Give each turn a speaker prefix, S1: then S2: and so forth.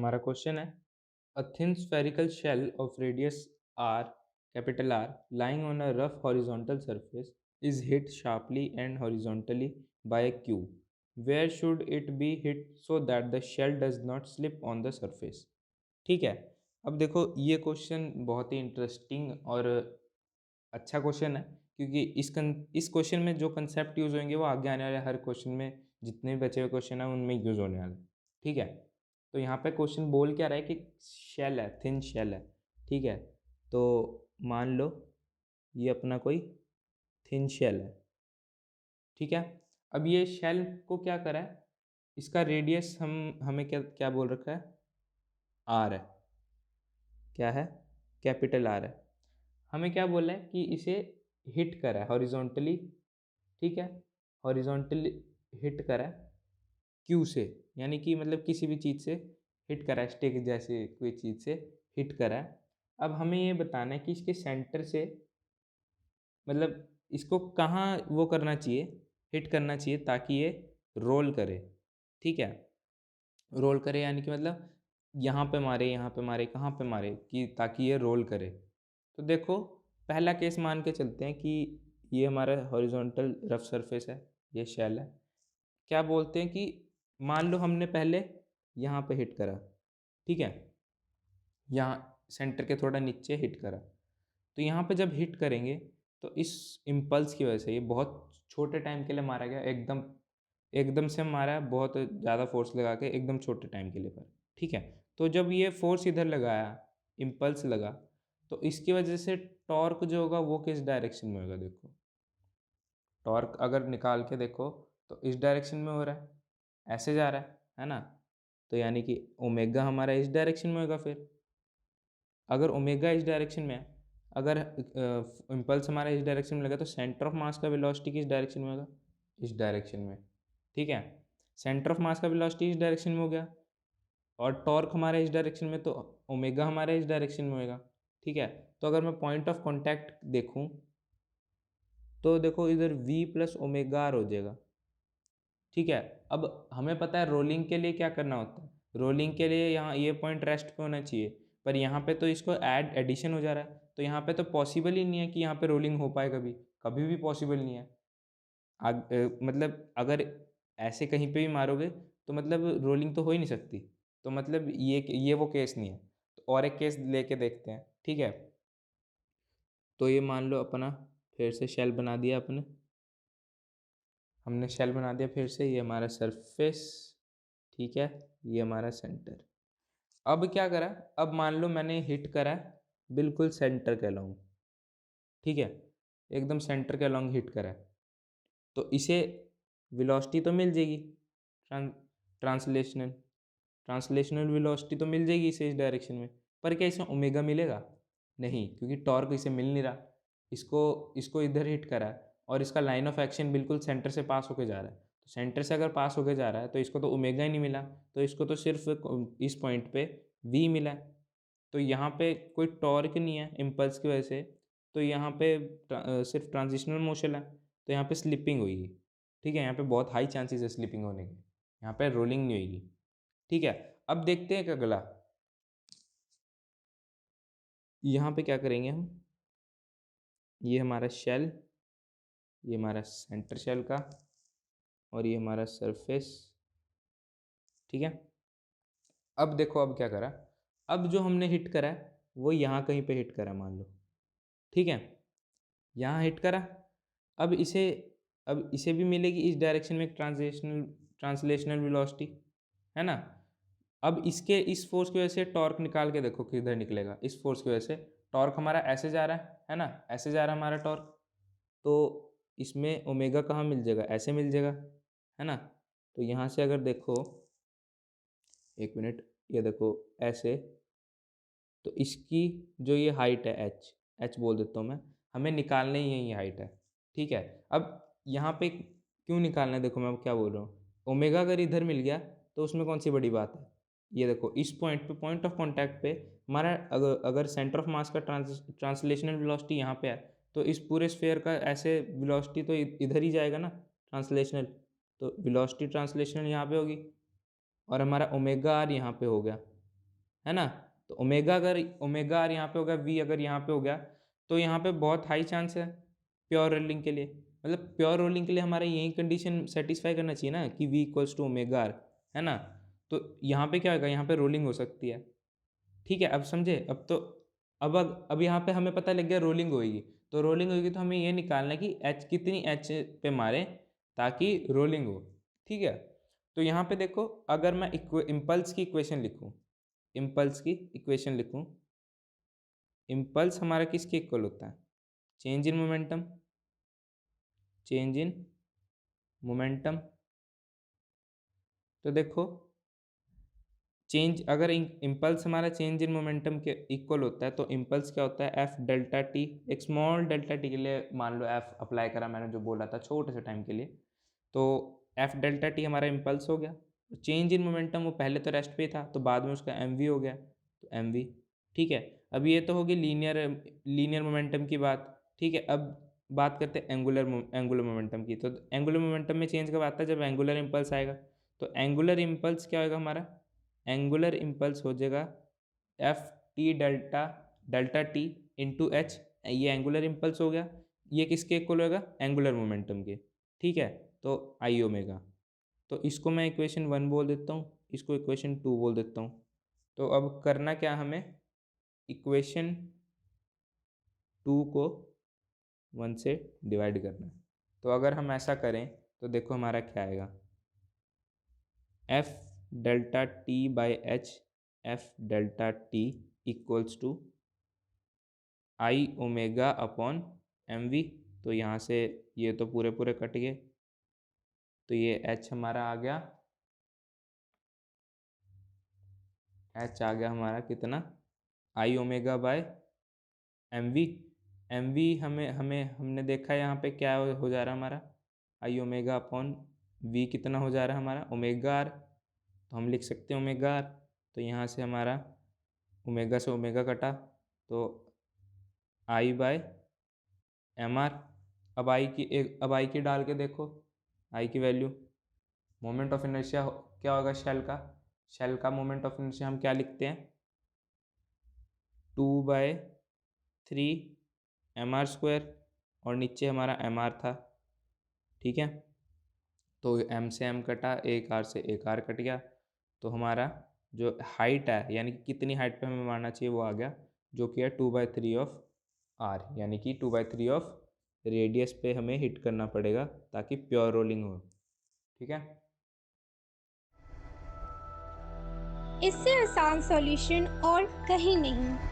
S1: हमारा क्वेश्चन है a thin spherical shell of radius r capital R lying on a rough horizontal surface is hit sharply and horizontally by a cube. Where should it be hit so that the shell does not slip on the surface? ठीक है। अब देखो ये question बहुत ही interesting और अच्छा question है, क्योंकि इस क्वेश्चन में जो कंसेप्ट यूज़ होंगे वो आगे आने वाले हर क्वेश्चन में, जितने भी बचे हुए क्वेश्चन हैं उनमें यूज़ होने वाले हैं। ठीक है। तो यहाँ पे क्वेश्चन बोल क्या रहा है कि शेल है, थिन शेल है। ठीक है। तो मान लो ये अपना कोई थिन शेल है। ठीक है। अब ये शेल को क्या करा है, इसका रेडियस हमें क्या क्या बोल रखा है, आर है। क्या है, कैपिटल आर है। हमें क्या बोला है कि इसे हिट करा है हॉरिजॉन्टली। ठीक है। हॉरिजॉन्टली हिट करा है क्यू से, यानी कि मतलब किसी भी चीज़ से हिट करा है, स्टिक जैसे कोई चीज़ से हिट करा है। अब हमें ये बताना है कि इसके सेंटर से मतलब इसको कहाँ वो करना चाहिए, हिट करना चाहिए ताकि ये रोल करे। ठीक है। रोल करे यानी कि मतलब यहाँ पे मारे, यहाँ पे मारे, कहाँ पे मारे कि ताकि ये रोल करे। तो देखो पहला केस मान के चलते हैं कि ये हमारा हॉरिजॉन्टल रफ सरफेस है, ये शेल है। क्या बोलते हैं कि मान लो हमने पहले यहाँ पे हिट करा। ठीक है। यहाँ सेंटर के थोड़ा नीचे हिट करा। तो यहाँ पे जब हिट करेंगे तो इस इम्पल्स की वजह से ये बहुत छोटे टाइम के लिए मारा गया, एकदम एकदम से मारा है, बहुत ज़्यादा फोर्स लगा के एकदम छोटे टाइम के लिए पर। ठीक है। तो जब ये फोर्स इधर लगाया, इम्पल्स लगा, तो इसकी वजह से टॉर्क जो होगा वो किस डायरेक्शन में होगा, देखो टॉर्क अगर निकाल के देखो तो इस डायरेक्शन में हो रहा है, ऐसे जा रहा है ना। तो यानी कि ओमेगा हमारा इस डायरेक्शन में होगा। फिर अगर ओमेगा इस डायरेक्शन में है, अगर इम्पल्स हमारा इस डायरेक्शन में लगा, तो सेंटर ऑफ मास का वेलोसिटी किस डायरेक्शन में होगा, इस डायरेक्शन में। ठीक है। सेंटर ऑफ मास का वेलोसिटी इस डायरेक्शन में हो गया और टॉर्क हमारा इस डायरेक्शन में, तो ओमेगा हमारा इस डायरेक्शन में होगा। ठीक है। तो अगर मैं पॉइंट ऑफ कॉन्टैक्ट देखूं तो देखो इधर v प्लस ओमेगा आर हो जाएगा। ठीक है। अब हमें पता है रोलिंग के लिए क्या करना होता है, रोलिंग के लिए यहाँ ये पॉइंट रेस्ट पे होना चाहिए, पर यहाँ पे तो इसको एडिशन हो जा रहा है, तो यहाँ पे तो पॉसिबल ही नहीं है कि यहाँ पे रोलिंग हो पाए, कभी कभी भी पॉसिबल नहीं है। मतलब अगर ऐसे कहीं पे भी मारोगे तो मतलब रोलिंग तो हो ही नहीं सकती। तो मतलब ये वो केस नहीं है। तो और एक केस लेके देखते हैं। ठीक है। तो ये मान लो अपना फिर से शेल बना दिया अपने, हमने शेल बना दिया फिर से, ये हमारा सरफेस। ठीक है। ये हमारा सेंटर। अब क्या करा, अब मान लो मैंने हिट करा बिल्कुल सेंटर के अलोंग। ठीक है। एकदम सेंटर के अलोंग हिट करा, तो इसे वेलोसिटी तो मिल जाएगी, ट्रांसलेशनल ट्रांसलेशनल वेलोसिटी तो मिल जाएगी इसे इस डायरेक्शन में। पर क्या इसे ओमेगा मिलेगा, नहीं, क्योंकि टॉर्क इसे मिल नहीं रहा। इसको इसको इधर हिट करा है और इसका लाइन ऑफ एक्शन बिल्कुल सेंटर से पास होके जा रहा है। तो सेंटर से अगर पास होके जा रहा है तो इसको तो ओमेगा ही नहीं मिला, तो इसको तो सिर्फ इस पॉइंट पे वी मिला है। तो यहाँ पे कोई टॉर्क नहीं है इम्पल्स की वजह से, तो यहाँ पे सिर्फ ट्रांजिशनल मोशन है, तो यहाँ पे स्लिपिंग होगी। ठीक है। यहाँ पे बहुत हाई चांसेस है स्लिपिंग होने के, यहाँ पे रोलिंग नहीं होगी। ठीक है। अब देखते हैं कि अगला यहाँ पे क्या करेंगे हम, ये हमारा शेल, ये हमारा सेंटर शेल का, और ये हमारा सरफेस। ठीक है। अब देखो अब क्या करा, अब जो हमने हिट करा है वो यहाँ कहीं पे हिट करा मान लो। ठीक है। यहाँ हिट करा। अब इसे अब इसे भी मिलेगी इस डायरेक्शन में ट्रांसलेशनल वेलोसिटी, है ना। अब इसके इस फोर्स की वजह से टॉर्क निकाल के देखो किधर निकलेगा, इस फोर्स की वजह से टॉर्क हमारा ऐसे जा रहा है ना, ऐसे जा रहा है हमारा टॉर्क। तो इसमें ओमेगा कहाँ मिल जाएगा, ऐसे मिल जाएगा, है ना। तो यहाँ से अगर देखो, एक मिनट, ये देखो ऐसे, तो इसकी जो ये हाइट है एच, एच बोल देता हूँ मैं, हमें निकालना ही है ये हाइट है। ठीक है। अब यहाँ पे क्यों निकालना है, देखो मैं अब क्या बोल रहा हूँ, ओमेगा अगर इधर मिल गया तो उसमें कौन सी बड़ी बात है। ये देखो इस पॉइंट पे, पॉइंट ऑफ कॉन्टैक्ट पे हमारा अगर सेंटर ऑफ मास का ट्रांसलेशनल वेलोसिटी यहाँ पे है, तो इस पूरे स्फेयर का ऐसे वेलोसिटी तो इधर ही जाएगा ना, ट्रांसलेशनल। तो वेलोसिटी ट्रांसलेशनल यहाँ पे होगी और हमारा ओमेगा आर यहाँ पे हो गया। है ना। तो ओमेगा अगर ओमेगा आर यहाँ पे हो गया, वी अगर यहाँ पे हो गया, तो यहाँ पे बहुत हाई चांस है प्योर रोलिंग के लिए। मतलब प्योर रोलिंग के लिए हमारा यही कंडीशन सेटिस्फाई करना चाहिए ना कि V equals to omega R, है ना। तो यहाँ पे क्या होगा, यहाँ पे रोलिंग हो सकती है। ठीक है, अब समझे। अब तो अब यहाँ पे हमें पता लग गया रोलिंग होगी। तो रोलिंग होगी तो हमें ये निकालना है कि एच कितनी एच पे मारे ताकि रोलिंग हो। ठीक है, तो यहाँ पे देखो, अगर मैं इम्पल्स की इक्वेशन लिखूँ, इम्पल्स की इक्वेशन लिखूँ, इम्पल्स हमारा किसके इक्वल होता है, change in momentum, change in momentum. तो देखो, चेंज अगर इम्पल्स हमारा चेंज इन मोमेंटम के इक्वल होता है तो इम्पल्स क्या होता है, एफ डेल्टा टी। एक स्मॉल डेल्टा टी के लिए मान लो एफ अप्लाई करा मैंने, जो बोला था छोटे से टाइम के लिए, तो एफ डेल्टा टी हमारा इम्पल्स हो गया। चेंज इन मोमेंटम वो पहले तो रेस्ट पे था, तो बाद में उसका एम वी हो गया, तो एम वी। ठीक है, अब ये तो होगी लीनियर मोमेंटम की बात। ठीक है, अब बात करते हैं एंगुलर मोमेंटम की। तो एंगुलर मोमेंटम में चेंज कब आता है, जब एंगुलर इम्पल्स आएगा। तो एंगुलर इम्पल्स क्या होगा हमारा, एंगुलर इम्पल्स हो जाएगा F T delta delta T into H. ये एंगुलर इम्पल्स हो गया, ये किसके इक्वल होगा, एंगुलर मोमेंटम के। ठीक है, तो आई ओमेगा। तो इसको मैं इक्वेशन 1 बोल देता हूँ, इसको इक्वेशन 2 बोल देता हूँ। तो अब करना क्या हमें, इक्वेशन 2 को 1 से डिवाइड करना है। तो अगर हम ऐसा करें तो देखो हमारा क्या आएगा, F delta T by H, F delta T equals to I omega upon M V. तो यहाँ से ये तो पूरे पूरे कट गए, तो ये एच हमारा आ गया, एच आ गया हमारा कितना, I omega by M V. M V हमें हमें हमने देखा यहाँ पे क्या हो जा रहा है हमारा, आई ओमेगा अपॉन वी कितना हो जा रहा है हमारा, ओमेगा आर। तो हम लिख सकते हैं ओमेगा आर। तो यहाँ से हमारा ओमेगा से ओमेगा कटा, तो आई बाय एम आर। अब आई की डाल के देखो, आई की वैल्यू, मोमेंट ऑफ इनर्शिया क्या होगा शेल का, शेल का मोमेंट ऑफ इनर्शिया हम क्या लिखते हैं, 2/3 एम आर स्क्वायर, और नीचे हमारा एम आर था। ठीक है, तो एम से एम कटा, एक आर से एक आर कट गया। तो हमारा जो हाइट है, यानी कि कितनी हाइट पे हमें मारना चाहिए, वो आ गया, जो कि है 2/3 ऑफ आर, यानी कि 2/3 ऑफ रेडियस पे हमें हिट करना पड़ेगा ताकि प्योर रोलिंग हो। ठीक है,
S2: इससे आसान सॉल्यूशन और कहीं नहीं।